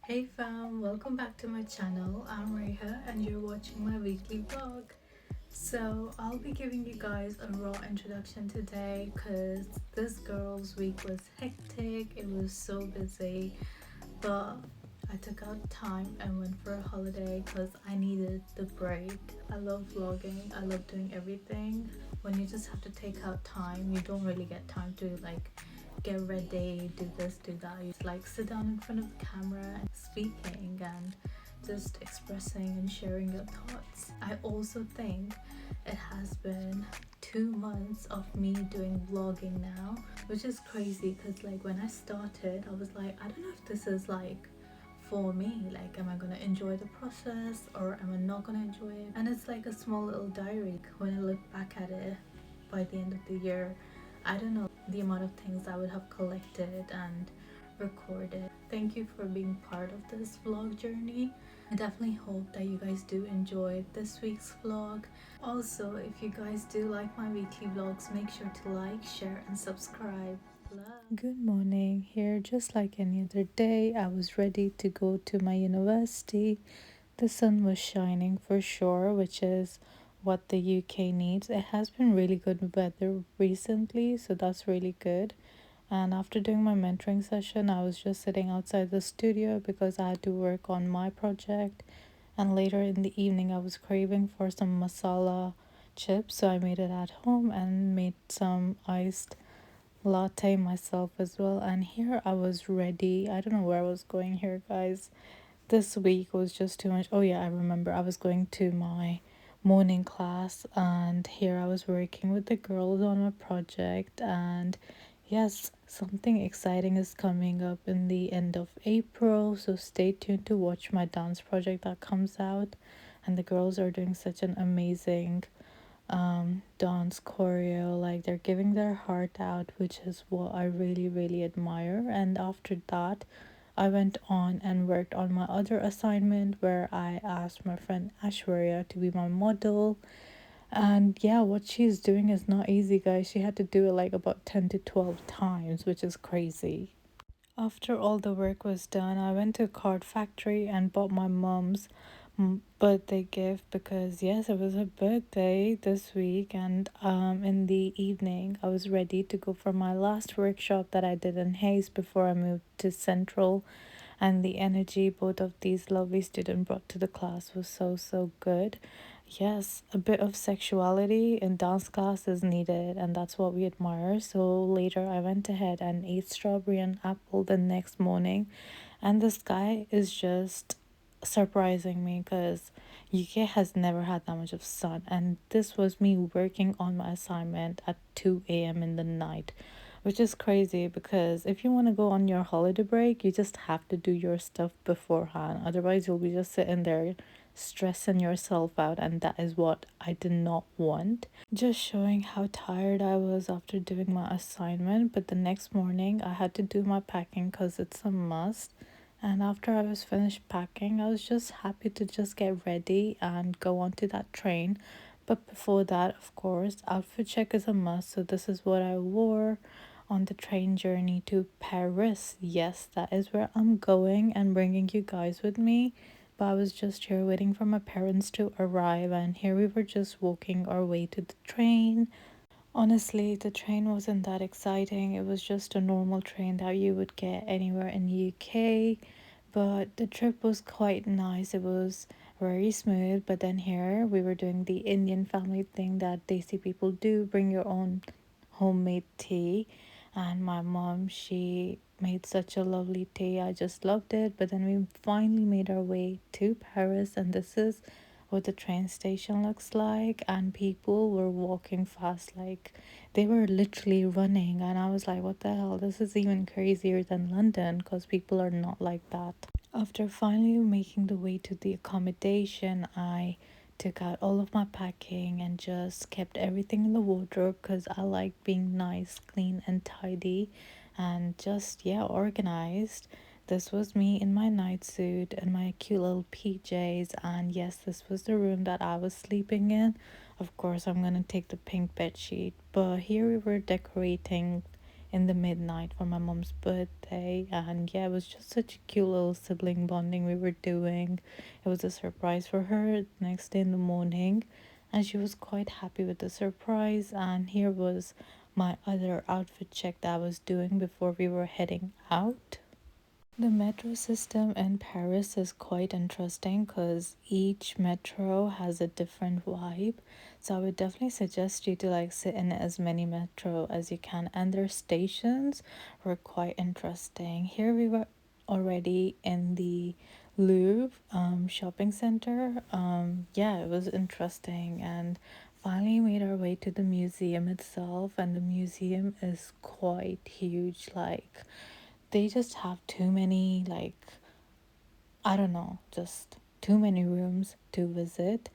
Hey fam, welcome back to my channel. I'm Reha and you're watching my weekly vlog. So I'll be giving you guys a raw introduction today because this girl's week was hectic. It was so busy, but I took out time and went for a holiday because I needed the break. I love vlogging, I love doing everything. When you just have to take out time, you don't really get time to get ready, do this, do that. You just sit down in front of the camera and speaking and just expressing and sharing your thoughts. I also think it has been 2 months of me doing vlogging now, which is crazy because when I started, I was like, I don't know if this is for me, am I gonna enjoy the process or am I not gonna enjoy it? And it's like a small little diary. When I look back at it by the end of the year, I don't know the amount of things I would have collected and recorded. Thank you for being part of this vlog journey. I definitely hope that you guys do enjoy this week's vlog. Also, if you guys do like my weekly vlogs, make sure to like, share and subscribe. Love. Good morning. Here, just like any other day, I was ready to go to my university. The sun was shining for sure, which is what the UK needs. It has been really good weather recently, so that's really good. And after doing my mentoring session, I was just sitting outside the studio because I had to work on my project. And later in the evening, I was craving for some masala chips, so I made it at home and made some iced latte myself as well. And here I was ready. I don't know where I was going here, guys. This week was just too much. Oh yeah, I remember I was going to my morning class and here I was working with the girls on a project. And yes, something exciting is coming up in the end of April, so stay tuned to watch my dance project that comes out. And the girls are doing such an amazing dance choreo. They're giving their heart out, which is what I really admire. And after that, I went on and worked on my other assignment where I asked my friend Ashwarya to be my model. And yeah, what she's doing is not easy, guys. She had to do it about 10 to 12 times, which is crazy. After all the work was done, I went to a card factory and bought my mom's birthday gift because yes, it was her birthday this week. And in the evening I was ready to go for my last workshop that I did in Hayes before I moved to Central. And the energy both of these lovely students brought to the class was so good. Yes, a bit of sexuality in dance class is needed, and that's what we admire. So later, I went ahead and ate strawberry and apple the next morning, and the sky is just surprising me because UK has never had that much of sun, and this was me working on my assignment at 2 a.m. in the night, which is crazy because if you want to go on your holiday break, you just have to do your stuff beforehand. Otherwise, you'll be just sitting there stressing yourself out, and that is what I did not want. Just showing how tired I was after doing my assignment, but the next morning I had to do my packing because it's a must. And after I was finished packing, I was just happy to just get ready and go onto that train. But before that, of course, outfit check is a must. So this is what I wore on the train journey to Paris. Yes, that is where I'm going and bringing you guys with me. But I was just here waiting for my parents to arrive, and here we were just walking our way to the train. Honestly, the train wasn't that exciting. It was just a normal train that you would get anywhere in UK. But the trip was quite nice. It was very smooth. But then here we were doing the Indian family thing that Desi people do, bring your own homemade tea. And my mom, she made such a lovely tea. I just loved it. But then we finally made our way to Paris, and this is what the train station looks like. And people were walking fast, they were literally running. And I was like, what the hell, this is even crazier than London because people are not like that. After finally making the way to the accommodation, I took out all of my packing and just kept everything in the wardrobe because I like being nice, clean, and tidy and just, yeah, organized. This was me in my night suit and my cute little PJs, and yes, this was the room that I was sleeping in. Of course, I'm gonna take the pink bed sheet. But here we were decorating in the midnight for my mom's birthday, and yeah, it was just such a cute little sibling bonding we were doing. It was a surprise for her next day in the morning, and she was quite happy with the surprise. And here was my other outfit check that I was doing before we were heading out. The metro system in Paris is quite interesting because each metro has a different vibe. So I would definitely suggest you to like sit in as many metro as you can, and their stations were quite interesting. Here we were already in the Louvre shopping center. Yeah, it was interesting, and finally made our way to the museum itself, and the museum is quite huge. Like they just have too many, like, I don't know, just too many rooms to visit.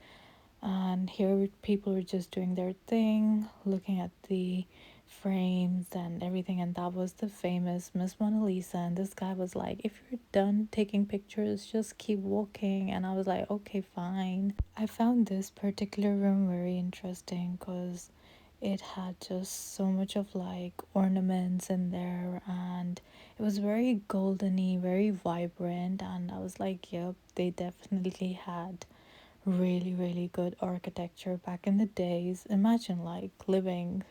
And here people were just doing their thing, looking at the frames and everything, and that was the famous Miss Mona Lisa. And this guy was like, if you're done taking pictures, just keep walking. And I was like, okay, fine. I found this particular room very interesting because it had just so much of like ornaments in there, and it was very goldeny, very vibrant. And I was like, yep, they definitely had really, really good architecture back in the days. Imagine like living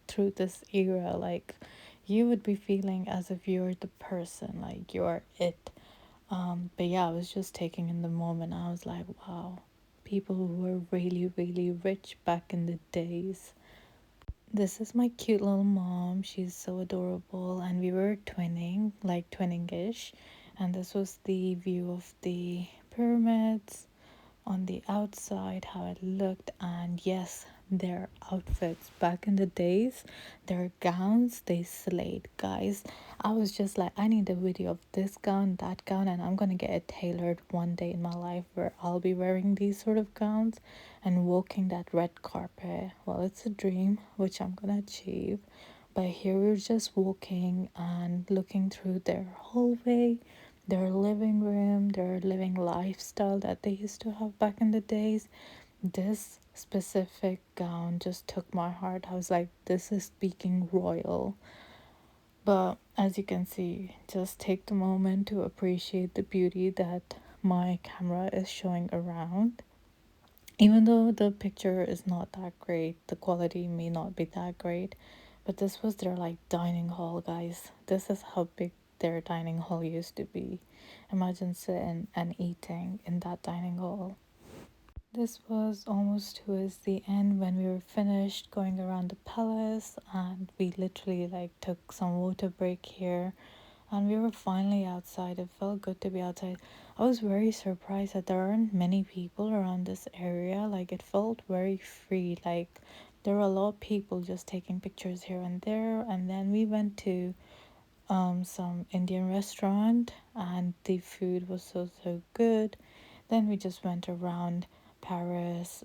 through this era, like you would be feeling as if you're the person, like you're it. But yeah, I was just taking in the moment. I was like, wow, people who were really, really rich back in the days. This is my cute little mom. She's so adorable, and we were twinning, like twinning ish. And this was the view of the pyramids on the outside, how it looked. And yes, their outfits back in the days, their gowns, they slayed, guys. I was just like, I need a video of this gown, that gown, and I'm gonna get it tailored one day in my life where I'll be wearing these sort of gowns and walking that red carpet. Well, it's a dream which I'm gonna achieve. But here we're just walking and looking through their hallway, their living room, their living lifestyle that they used to have back in the days. This specific gown just took my heart. I was like, this is speaking royal. But as you can see, just take the moment to appreciate the beauty that my camera is showing around. Even though the picture is not that great, the quality may not be that great, but this was their like dining hall, guys. This is how big their dining hall used to be. Imagine sitting and eating in that dining hall. This was almost towards the end when we were finished going around the palace, and we literally like took some water break here, and we were finally outside. It felt good to be outside. I was very surprised that there aren't many people around this area. Like it felt very free. Like there were a lot of people just taking pictures here and there. And then we went to some Indian restaurant, and the food was so good. Then we just went around Paris,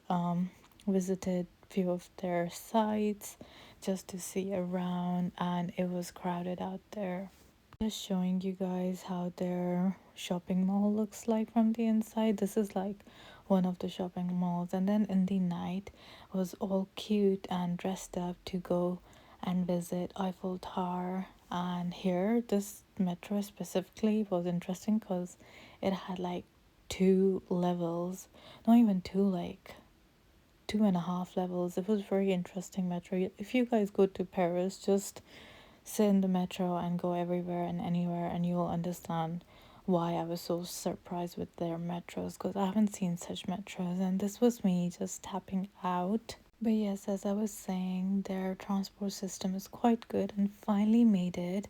visited few of their sites just to see around, and it was crowded out there. Just showing you guys how their shopping mall looks like from the inside. This is like one of the shopping malls, and then in the night was all cute and dressed up to go and visit Eiffel Tower. And here this metro specifically was interesting because it had like two levels, not even two, like two and a half levels. It was very interesting metro. If you guys go to Paris, just sit in the metro and go everywhere and anywhere, and you will understand why I was so surprised with their metros, because I haven't seen such metros, and this was me just tapping out. But yes, as I was saying, their transport system is quite good, and finally made it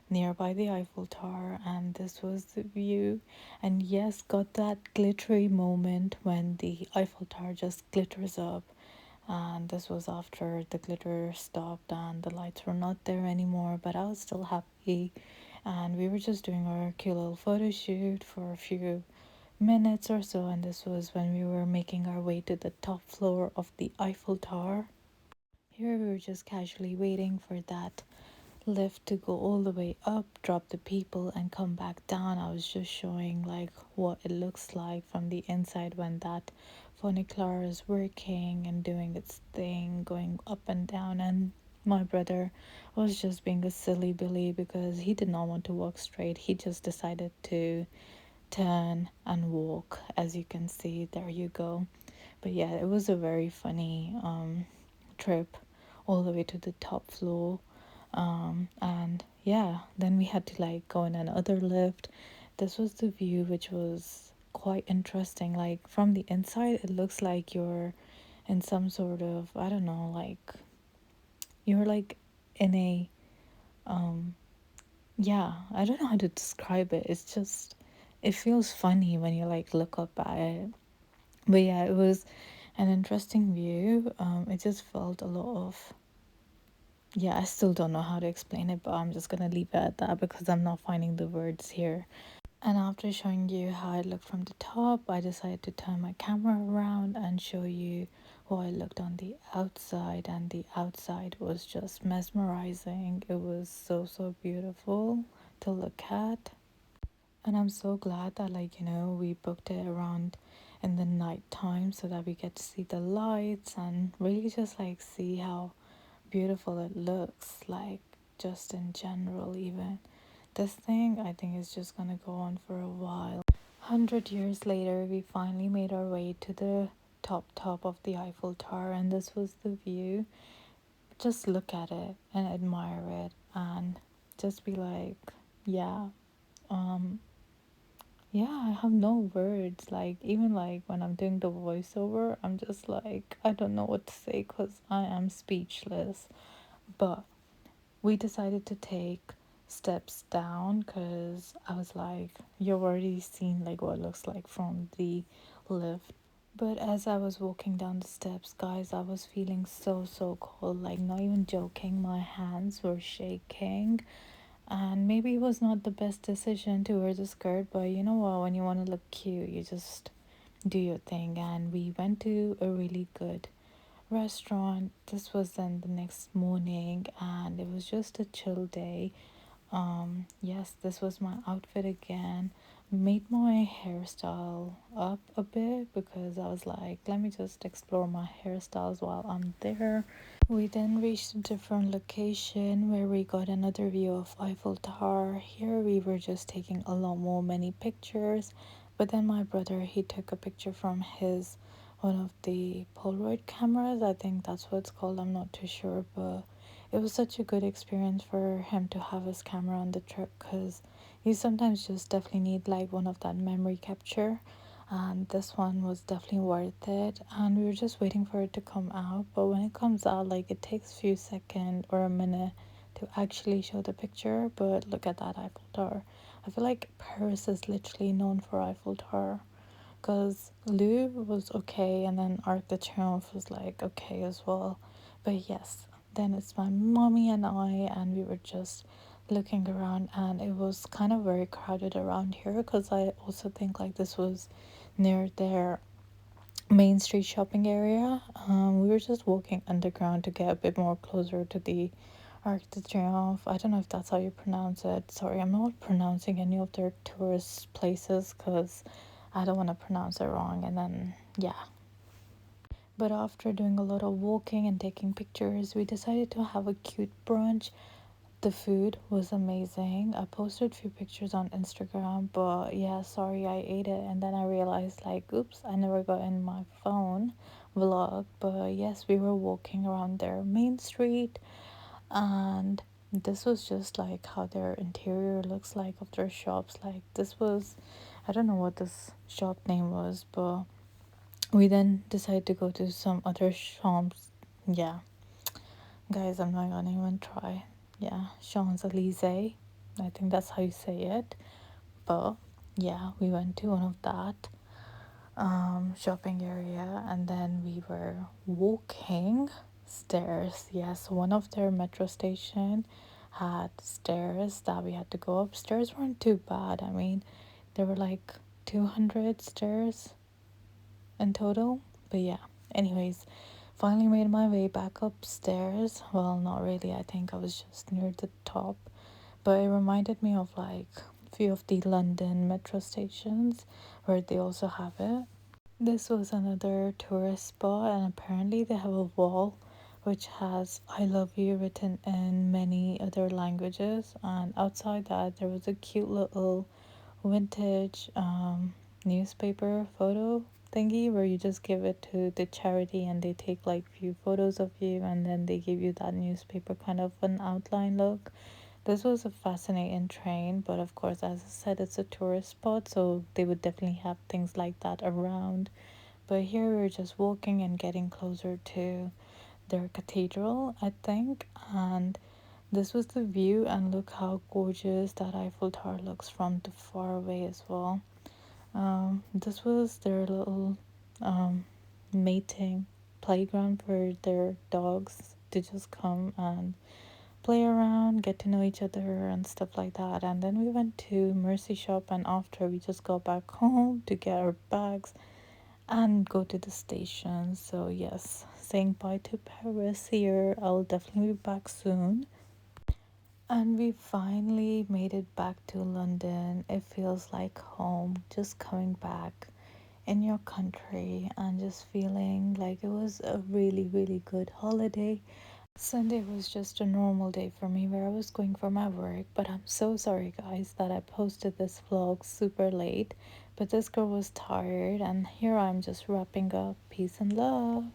nearby the Eiffel Tower, and this was the view. And yes, got that glittery moment when the Eiffel Tower just glitters up, and this was after the glitter stopped and the lights were not there anymore, but I was still happy. And we were just doing our cute little photo shoot for a few minutes or so, and this was when we were making our way to the top floor of the Eiffel Tower. Here we were just casually waiting for that lift to go all the way up, drop the people, and come back down. I was just showing like what it looks like from the inside when that funicular is working and doing its thing, going up and down, and my brother was just being a silly Billy because he did not want to walk straight. He just decided to turn and walk. As you can see, there you go. But yeah, it was a very funny trip all the way to the top floor. And yeah, then we had to like go in another lift. This was the view, which was quite interesting. Like from the inside, it looks like you're in some sort of, I don't know, like you're like in a yeah, I don't know how to describe it. It's just it feels funny when you like look up at it. But yeah, it was an interesting view. It just felt a lot of, yeah, I still don't know how to explain it, but I'm just gonna leave it at that because I'm not finding the words here. And after showing you how I looked from the top, I decided to turn my camera around and show you how I looked on the outside. And the outside was just mesmerizing. It was so beautiful to look at. And I'm so glad that, like, we booked it around in the night time so that we get to see the lights and really just like see how beautiful it looks, like just in general. Even this thing, I think, is just gonna go on for a while. 100 years later, we finally made our way to the top of the Eiffel Tower, and this was the view. Just look at it and admire it and just be like, yeah, um yeah, I have no words. Like, even like when I'm doing the voiceover, I'm just like, I don't know what to say because I am speechless. But we decided to take steps down because I was like, you've already seen like what it looks like from the lift. But as I was walking down the steps, guys, I was feeling so cold. Like, not even joking, my hands were shaking. And maybe it was not the best decision to wear the skirt, but you know what? When you want to look cute, you just do your thing. And we went to a really good restaurant. This was then the next morning, and it was just a chill day. Yes, this was my outfit again. Made my hairstyle up a bit because I was like, let me just explore my hairstyles while I'm there. We then reached a different location where we got another view of Eiffel Tower. Here we were just taking a lot more many pictures, but then my brother, he took a picture from his one of the Polaroid cameras. I think that's what it's called. I'm not too sure, but it was such a good experience for him to have his camera on the trip because you sometimes just definitely need like one of that memory capture, and this one was definitely worth it. And we were just waiting for it to come out, but when it comes out, like, it takes a few seconds or a minute to actually show the picture. But look at that Eiffel Tower. I feel like Paris is literally known for Eiffel Tower because Louvre was okay, and then Arc de Triomphe was like okay as well. But yes, then it's my mommy and I, and we were just looking around, and it was kind of very crowded around here because I also think like this was near their main street shopping area. We were just walking underground to get a bit more closer to the Arc de Triomphe. I don't know if that's how you pronounce it. Sorry, I'm not pronouncing any of their tourist places because I don't want to pronounce it wrong. And then, yeah. But after doing a lot of walking and taking pictures, we decided to have a cute brunch. The food was amazing. I posted a few pictures on Instagram, but yeah, sorry, I ate it and then I realized like, oops, I never got in my phone vlog. But yes, we were walking around their main street, and this was just like how their interior looks like of their shops. Like, this was, I don't know what this shop name was, but we then decided to go to some other shops. Yeah, guys, I'm not gonna even try. Yeah, Champs-Elysees, I think that's how you say it. But yeah, we went to one of that shopping area, and then we were walking stairs. Yes, one of their metro station had stairs that we had to go up. Stairs weren't too bad. I mean, there were like 200 stairs in total. But yeah, anyways, finally made my way back upstairs. Well, not really. I think I was just near the top, but it reminded me of like a few of the London metro stations where they also have it. This was another tourist spot, and apparently they have a wall which has I love you written in many other languages. And outside that, there was a cute little vintage newspaper photo thingy where you just give it to the charity and they take like few photos of you and then they give you that newspaper kind of an outline look. This was a fascinating train, but of course, as I said, it's a tourist spot, so they would definitely have things like that around. But here we're just walking and getting closer to their cathedral, I think. And this was the view, and look how gorgeous that Eiffel Tower looks from the far away as well. This was their little um, mating playground for their dogs to just come and play around, get to know each other, and stuff like that. And then we went to Mercy Shop, and after we just got back home to get our bags and go to the station. So, yes, saying bye to Paris here. I'll definitely be back soon. And we finally made it back to London. It feels like home, just coming back in your country and just feeling like it was a really, really good holiday. Sunday was just a normal day for me where I was going for my work, but I'm so sorry, guys, that I posted this vlog super late. But this girl was tired, and here I'm just wrapping up. Peace and love.